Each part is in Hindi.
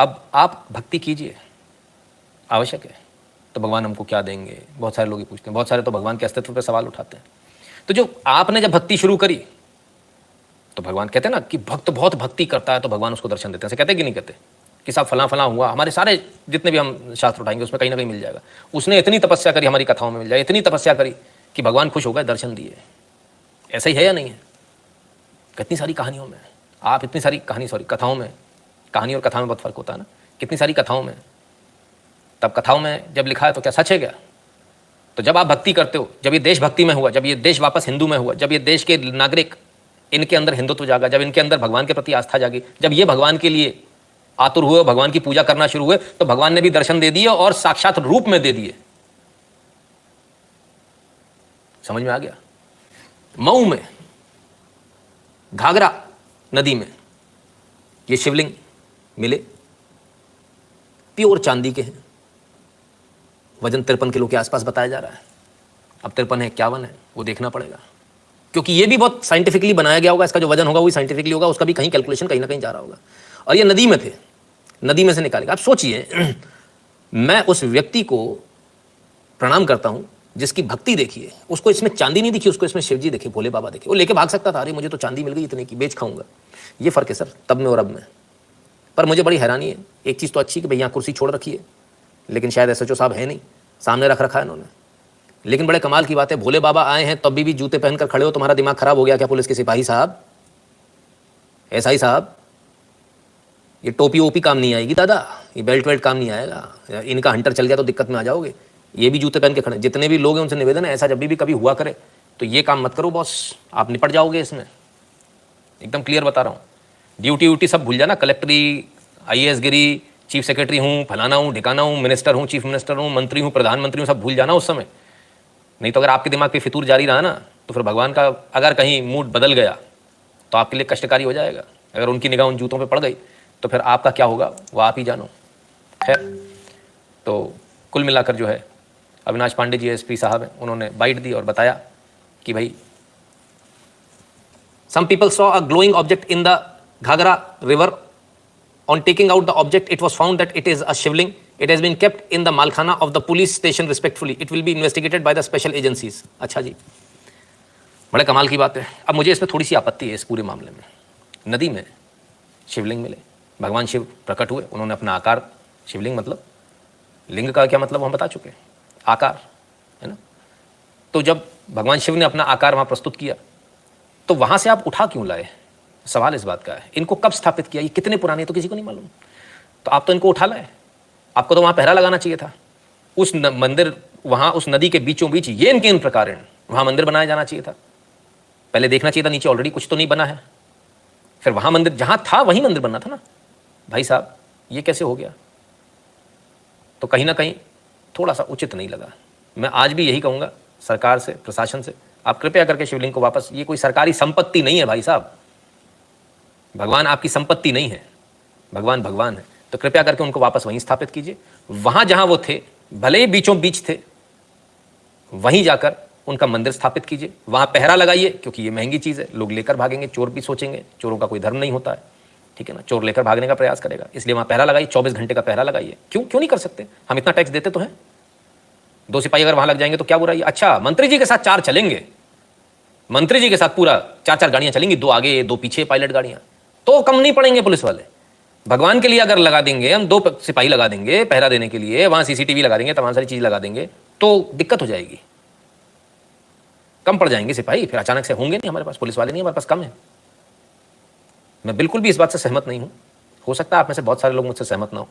अब आप भक्ति कीजिए, आवश्यक है, तो भगवान हमको क्या देंगे, बहुत सारे लोग ये पूछते हैं, बहुत सारे तो भगवान के अस्तित्व पर सवाल उठाते हैं। तो जो आपने जब भक्ति शुरू करी तो भगवान कहते हैं ना कि भक्त बहुत भक्ति करता है तो भगवान उसको दर्शन देते हैं, ऐसे कहते हैं कि नहीं कहते कि साहब फला फला हुआ, हमारे सारे जितने भी हम शास्त्र उठाएंगे उसमें कहीं ना कहीं मिल जाएगा, उसने इतनी तपस्या करी, हमारी कथाओं में मिल जाए, इतनी तपस्या करी कि भगवान खुश हो गए, दर्शन दिए। ऐसा ही है या नहीं है? कितनी सारी कहानियों में आप, इतनी सारी कथाओं में, कहानी और कथा में बहुत फर्क होता है ना, कितनी सारी कथाओं में, तब कथाओं में जब लिखा है तो क्या सच है क्या? तो जब आप भक्ति करते हो, जब ये देश भक्ति में हुआ, जब ये देश वापस हिंदू में हुआ, जब ये देश के नागरिक, इनके अंदर हिंदुत्व जागा, जब इनके अंदर भगवान के प्रति आस्था जागी, जब ये भगवान के लिए आतुर हुए, भगवान की पूजा करना शुरू हुए, तो भगवान ने भी दर्शन दे दिए और साक्षात रूप में दे दिए। समझ में आ गया? मऊ में घाघरा नदी में ये शिवलिंग मिले, प्योर चांदी के हैं, वजन 53 किलो के आसपास बताया जा रहा है। अब 53 है 51 है, वो देखना पड़ेगा, क्योंकि ये भी बहुत साइंटिफिकली बनाया गया होगा, इसका जो वजन होगा वही साइंटिफिकली होगा, उसका भी कहीं कैलकुलेशन कहीं ना कहीं जा रहा होगा। और ये नदी में थे, नदी में से निकालेगा। आप सोचिए, मैं उस व्यक्ति को प्रणाम करता हूं जिसकी भक्ति देखिए, उसको इसमें चांदी नहीं दिखी, उसको इसमें शिवजी देखे, भोले बाबा देखे, वो लेके भाग सकता था, अरे मुझे तो चांदी मिल गई इतने की, बेच खाऊंगा। ये फर्क है सर, तब में और अब में। पर मुझे बड़ी हैरानी है, एक चीज़ तो अच्छी कि भाई यहाँ कुर्सी छोड़ रखी है, लेकिन शायद एसएचओ साहब है नहीं, सामने रख रखा है इन्होंने। लेकिन बड़े कमाल की बात है, भोले बाबा आए हैं तब भी जूते पहनकर खड़े हो, तुम्हारा दिमाग खराब हो गया क्या पुलिस के सिपाही साहब, एसआई साहब? ये टोपी ओपी काम नहीं आएगी दादा, ये बेल्ट वेल्ट काम नहीं आएगा, इनका हंटर चल गया तो दिक्कत में आ जाओगे। ये भी जूते पहन के खड़े, जितने भी लोग हैं उनसे निवेदन है, ऐसा जब भी कभी हुआ करे तो ये काम मत करो बॉस, आप निपट जाओगे इसमें, एकदम क्लियर बता रहा हूँ। ड्यूटी व्यूटी सब भूल जाना, कलेक्टरी, आईएएस गिरी, चीफ सेक्रेटरी हूँ, फलाना हूँ, ढिकाना हूँ, मिनिस्टर हूँ, चीफ मिनिस्टर हूँ, मंत्री हूँ, प्रधानमंत्री हूँ, सब भूल जाना उस समय। नहीं तो अगर आपके दिमाग पे फितूर जारी रहा ना, तो फिर भगवान का अगर कहीं मूड बदल गया तो आपके लिए कष्टकारी हो जाएगा। अगर उनकी निगाह उन जूतों पे पड़ गई तो फिर आपका क्या होगा वो आप ही जानो। खैर, तो कुल मिलाकर जो है, अविनाश पांडे जी एसपी साहब हैं, उन्होंने बाइट दी और बताया कि भाई some people saw a glowing object in the Ghaghara river, on taking out the object it was found that it is a shivling, it has been kept in the malkhana of the police station respectfully, it will be investigated by the special agencies। अच्छा जी, बड़े कमाल की बात है। अब मुझे इसमें थोड़ी सी आपत्ति है इस पूरे मामले में। नदी में शिवलिंग मिले, भगवान शिव प्रकट हुए, उन्होंने अपना आकार, शिवलिंग मतलब लिंग का क्या मतलब हम बता चुके, आकार है ना। तो जब भगवान शिव ने अपना आकार वहां प्रस्तुत किया तो वहां से आप उठा क्यों लाए? सवाल इस बात का है, इनको कब स्थापित किया, ये कितने पुराने तो किसी को नहीं मालूम। तो आप तो इनको उठा लाए, आपको तो वहां पहरा लगाना चाहिए था। उस मंदिर वहां उस नदी के बीचों बीच ये इनके इन प्रकार वहां मंदिर बनाया जाना चाहिए था। पहले देखना चाहिए था नीचे ऑलरेडी कुछ तो नहीं बना है, फिर वहां मंदिर जहां था वहीं मंदिर बनना था ना। भाई साहब ये कैसे हो गया? तो कहीं ना कहीं थोड़ा सा उचित नहीं लगा। मैं आज भी यही कहूंगा सरकार से, प्रशासन से, आप कृपया करके शिवलिंग को वापस, ये कोई सरकारी संपत्ति नहीं है भाई साहब, भगवान आपकी संपत्ति नहीं है, भगवान भगवान है, तो कृपया करके उनको वापस वहीं स्थापित कीजिए। वहां जहां वो थे, भले ही बीचों बीच थे, वहीं जाकर उनका मंदिर स्थापित कीजिए, वहां पहरा लगाइए, क्योंकि ये महंगी चीज है, लोग लेकर भागेंगे, चोर भी सोचेंगे, चोरों का कोई धर्म नहीं होता है, ठीक है ना, चोर लेकर भागने का प्रयास करेगा, इसलिए वहां पहरा लगाइए, 24 घंटे का पहरा लगाइए। क्यों क्यों नहीं कर सकते? हम इतना टैक्स देते तो हैं, 2 सिपाही अगर वहां लग जाएंगे तो क्या बुराई? अच्छा, मंत्री जी के साथ 4 चलेंगे, मंत्री जी के साथ पूरा 4-4 गाड़ियां चलेंगी, 2 आगे 2 पीछे पायलट गाड़ियां, तो कम नहीं पड़ेंगे पुलिस वाले। भगवान के लिए अगर लगा देंगे हम, 2 सिपाही लगा देंगे पहरा देने के लिए, वहां सीसीटीवी लगा देंगे, तमाम सारी चीज लगा देंगे, तो दिक्कत हो जाएगी, कम पड़ जाएंगे सिपाही, फिर अचानक से होंगे नहीं हमारे पास, पुलिस वाले नहीं हमारे पास, कम है। मैं बिल्कुल भी इस बात से सहमत नहीं हूं। हो सकता है आप में से बहुत सारे लोग मुझसे सहमत ना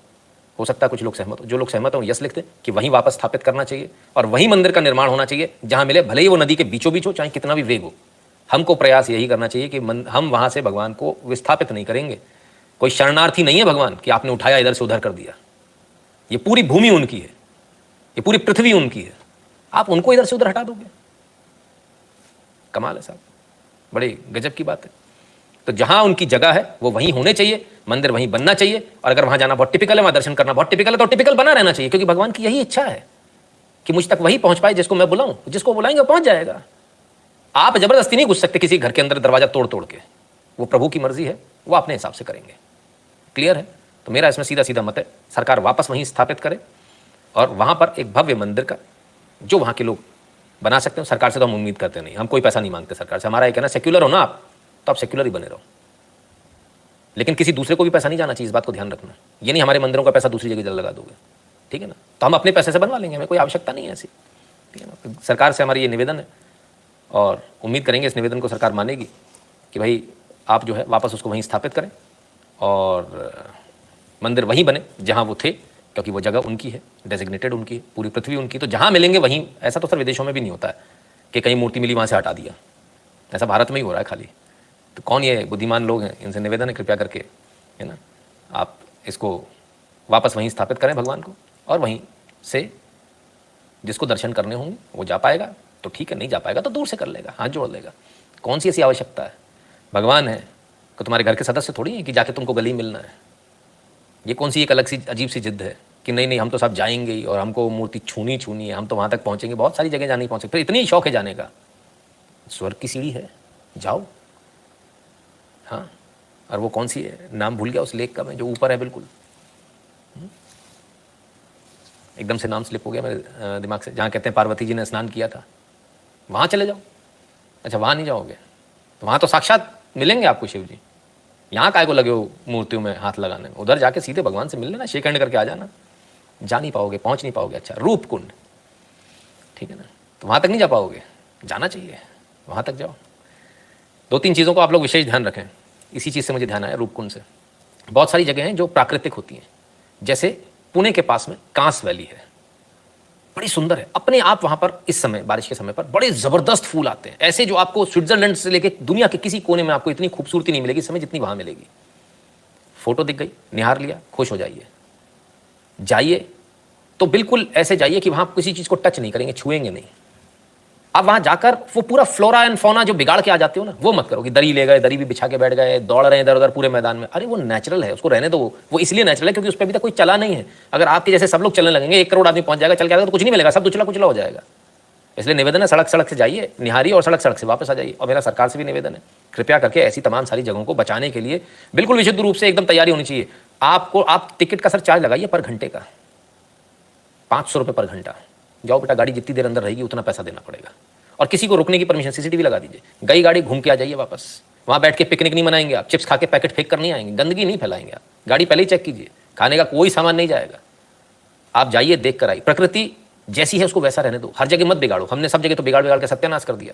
हो सकता है कुछ लोग सहमत हो। जो लोग सहमत हो यस लिखते कि वहीं वापस स्थापित करना चाहिए और वहीं मंदिर का निर्माण होना चाहिए जहां मिले, भले ही वो नदी के बीचों बीच हो, चाहे कितना भी वेग हो। हमको प्रयास यही करना चाहिए कि हम वहां से भगवान को विस्थापित नहीं करेंगे। कोई शरणार्थी नहीं है भगवान कि आपने उठाया इधर से उधर कर दिया। ये पूरी भूमि उनकी है, ये पूरी पृथ्वी उनकी है, आप उनको इधर से उधर हटा दोगे? कमाल है साहब, बड़ी गजब की बात है। तो जहां उनकी जगह है वो वहीं होने चाहिए, मंदिर वहीं बनना चाहिए, और अगर वहां जाना बहुत टिपिकल है, वहां दर्शन करना बहुत टिपिकल है, तो टिपिकल बना रहना चाहिए, क्योंकि भगवान की यही इच्छा है कि मुझ तक वही पहुंच पाए जिसको मैं बुलाऊं, जिसको बुलाएंगे पहुंच जाएगा। आप जबरदस्ती नहीं घुस सकते किसी घर के अंदर दरवाजा तोड़ तोड़ के, वो प्रभु की मर्जी है, वो अपने हिसाब से करेंगे। क्लियर है? तो मेरा इसमें सीधा सीधा मत है, सरकार वापस वहीं स्थापित करे और वहाँ पर एक भव्य मंदिर का जो वहाँ के लोग बना सकते हो। सरकार से तो हम उम्मीद करते नहीं, हम कोई पैसा नहीं मांगते सरकार से। हमारा ये कहना, सेक्युलर हो ना आप, तो आप सेक्युलर ही बने रहो, लेकिन किसी दूसरे को भी पैसा नहीं जाना चाहिए, इस बात को ध्यान रखना। ये नहीं हमारे मंदिरों का पैसा दूसरी जगह लगा दोगे, ठीक है ना, तो हम अपने पैसे से बनवा लेंगे, हमें कोई आवश्यकता नहीं है ऐसी, ठीक है ना। सरकार से हमारी ये निवेदन है और उम्मीद करेंगे इस निवेदन को सरकार मानेगी कि भाई आप जो है वापस उसको वहीं स्थापित करें और मंदिर वहीं बने जहाँ वो थे, क्योंकि वो जगह उनकी है, डेजिग्नेटेड उनकी है, पूरी पृथ्वी उनकी, तो जहाँ मिलेंगे वहीं। ऐसा तो सर विदेशों में भी नहीं होता है कि कहीं मूर्ति मिली वहाँ से हटा दिया, ऐसा भारत में ही हो रहा है खाली। तो कौन ये बुद्धिमान लोग हैं, इनसे निवेदन है कृपया करके, है ना, आप इसको वापस वहीं स्थापित करें भगवान को, और वहीं से जिसको दर्शन करने होंगे वो जा पाएगा तो ठीक है, नहीं जा पाएगा तो दूर से कर लेगा, हाथ जोड़ लेगा। कौन सी ऐसी आवश्यकता है, भगवान है कि तुम्हारे घर के सदस्य थोड़ी है कि जाके तुमको गली मिलना है। ये कौन सी एक अलग सी अजीब सी जिद है कि नहीं नहीं हम तो सब जाएंगे ही और हमको मूर्ति छूनी है, हम तो वहाँ तक पहुँचेंगे, बहुत सारी जगह जाने पहुँचे, फिर इतनी शौक है जाने का। स्वर्ग की सीढ़ी है, जाओ। हाँ, और वो कौन सी है, नाम भूल गया उस लेक का मैं, जो ऊपर है बिल्कुल, एकदम से नाम स्लिप हो गया मेरे दिमाग से, जहाँ कहते हैं पार्वती जी ने स्नान किया था, वहाँ चले जाओ। अच्छा वहाँ नहीं जाओगे, तो वहाँ तो साक्षात मिलेंगे आपको शिव जी, यहाँ काय को लगे हो मूर्तियों में हाथ लगाने में, उधर जाके सीधे भगवान से मिल लेना, शेक हैंड करके आ जाना। जा नहीं पाओगे, पहुँच नहीं पाओगे। अच्छा रूप कुंड, ठीक है ना, तो वहाँ तक नहीं जा पाओगे, जाना चाहिए, वहाँ तक जाओ। 2-3 चीज़ों को आप लोग विशेष ध्यान रखें। इसी चीज़ से मुझे ध्यान आया रूप कुंड से। बहुत सारी जगह हैं जो प्राकृतिक होती हैं, जैसे पुणे के पास में कांस वैली है, बड़ी सुंदर है अपने आप। वहाँ पर इस समय बारिश के समय पर बड़े ज़बरदस्त फूल आते हैं, ऐसे जो आपको स्विट्जरलैंड से लेके दुनिया के किसी कोने में आपको इतनी खूबसूरती नहीं मिलेगी इस समय जितनी वहाँ मिलेगी। फोटो दिख गई, निहार लिया, खुश हो जाइए। जाइए तो बिल्कुल ऐसे जाइए कि वहाँ किसी चीज़ को टच नहीं करेंगे, छुएंगे नहीं। अब वहाँ जाकर वो पूरा फ्लोरा एंड फौना जो बिगाड़ के आ जाते हो ना, वो मत करो कि दरी ले गए, दरी भी बिछा के बैठ गए, दौड़ रहे हैं इधर उधर पूरे मैदान में। अरे वो नेचुरल है, उसको रहने दो। वो इसलिए नेचुरल है क्योंकि उस पर अभी तक कोई चला नहीं है। अगर आपके जैसे सब लोग चलने लगेंगे, 1 करोड़ आदमी पहुंच जाएगा, चल के आएगा तो कुछ नहीं मिलेगा, सब दुचला कुचला हो जाएगा। इसलिए निवेदन है, सड़क सड़क से जाइए, निहारिए और सड़क सड़क से वापस आ जाइए। और मेरा सरकार से भी निवेदन है, कृपया करके ऐसी तमाम सारी जगहों को बचाने के लिए बिल्कुल विशुद्ध रूप से एकदम तैयारी होनी चाहिए। आपको आप टिकट का सर चार्ज लगाइए पर घंटे का, 500 रुपये पर घंटा। जाओ बेटा, गाड़ी जितनी देर अंदर रहेगी उतना पैसा देना पड़ेगा। और किसी को रुकने की परमिशन, सीसीटीवी लगा दीजिए। गई गाड़ी घूम के आ जाइए वापस। वहाँ बैठ के पिकनिक नहीं मनाएंगे आप, चिप्स खा के पैकेट फेंक कर नहीं आएंगे, गंदगी नहीं फैलाएंगे आप। गाड़ी पहले ही चेक कीजिए, खाने का कोई सामान नहीं जाएगा। आप जाइए, देख कर आइए। प्रकृति जैसी है उसको वैसा रहने दो, हर जगह मत बिगाड़ो। हमने सब जगह तो बिगाड़ बिगाड़ के सत्यानाश कर दिया।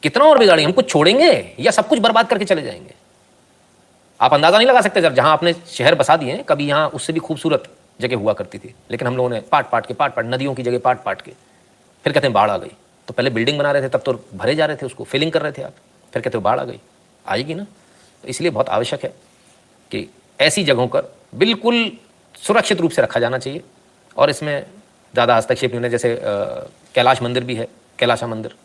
कितना और बिगाड़ेंगे? हम कुछ छोड़ेंगे या सब कुछ बर्बाद करके चले जाएंगे? आप अंदाजा नहीं लगा सकते सर। जहां आपने शहर बसा दिए हैं, कभी यहाँ उससे भी खूबसूरत जगह हुआ करती थी, लेकिन हम लोगों ने पाट नदियों की जगह पाट के, फिर कहते हैं बाढ़ आ गई। तो पहले बिल्डिंग बना रहे थे, तब तो भरे जा रहे थे, उसको फिलिंग कर रहे थे आप, फिर कहते हो बाढ़ आ गई। आएगी ना। तो इसलिए बहुत आवश्यक है कि ऐसी जगहों पर बिल्कुल सुरक्षित रूप से रखा जाना चाहिए। और इसमें ज़्यादा हस्तक्षेप नहीं होने, जैसे कैलाश मंदिर भी है, कैलाशा मंदिर,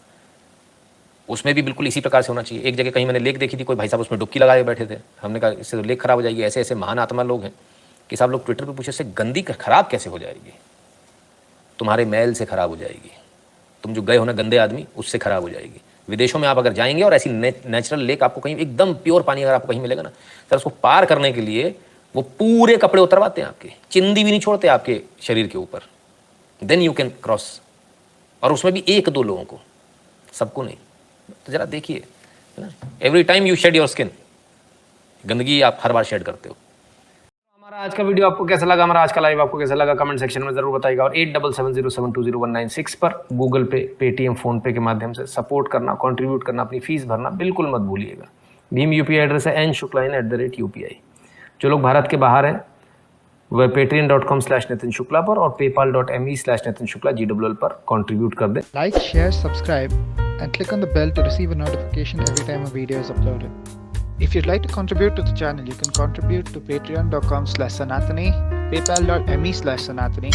उसमें भी बिल्कुल इसी प्रकार से होना चाहिए। एक जगह कहीं मैंने लेक देखी थी, कोई भाई साहब उसमें डुबकी लगाए बैठे थे। हमने कहा इससे तो लेक खराब हो जाएगी। ऐसे ऐसे महान आत्मा लोग हैं कि साहब लोग ट्विटर पे पूछे, इससे गंदी खराब कैसे हो जाएगी? तुम्हारे मैल से खराब हो जाएगी। तुम जो गए हो ना गंदे आदमी, उससे खराब हो जाएगी। विदेशों में आप अगर जाएंगे और ऐसी नेचुरल लेक आपको कहीं एकदम प्योर पानी अगर आपको कहीं मिलेगा ना सर, उसको पार करने के लिए वो पूरे कपड़े उतरवाते हैं आपके, चिंदी भी नहीं छोड़ते आपके शरीर के ऊपर, देन यू कैन क्रॉस। और उसमें भी 1-2 लोगों को, सबको नहीं। तो जरा देखिए, है ना, every time you shed your skin, गंदगी आप हर बार शेड करते हो। हमारा आज का वीडियो आपको कैसा लगा, हमारा आज का लाइव आपको कैसा लगा, कमेंट सेक्शन में जरूर बताइएगा। और 8770720196 पर गूगल पे, पेटीएम, फोन पे के माध्यम से सपोर्ट करना, कंट्रीब्यूट करना, अपनी फीस भरना बिल्कुल मत भूलिएगा। भीम यूपीआई एड्रेस है n.shukla@UPI। जो लोग भारत के बाहर हैं वह patreon.com/नितिन शुक्ला पर और paypal.me/नितिन शुक्ला GWL पर कंट्रीब्यूट कर दें। Like, share, subscribe and click on the bell to receive a notification every time a video is uploaded. If you'd like to contribute to the channel, you can contribute to patreon.com/Sanatani, paypal.me/Sanatani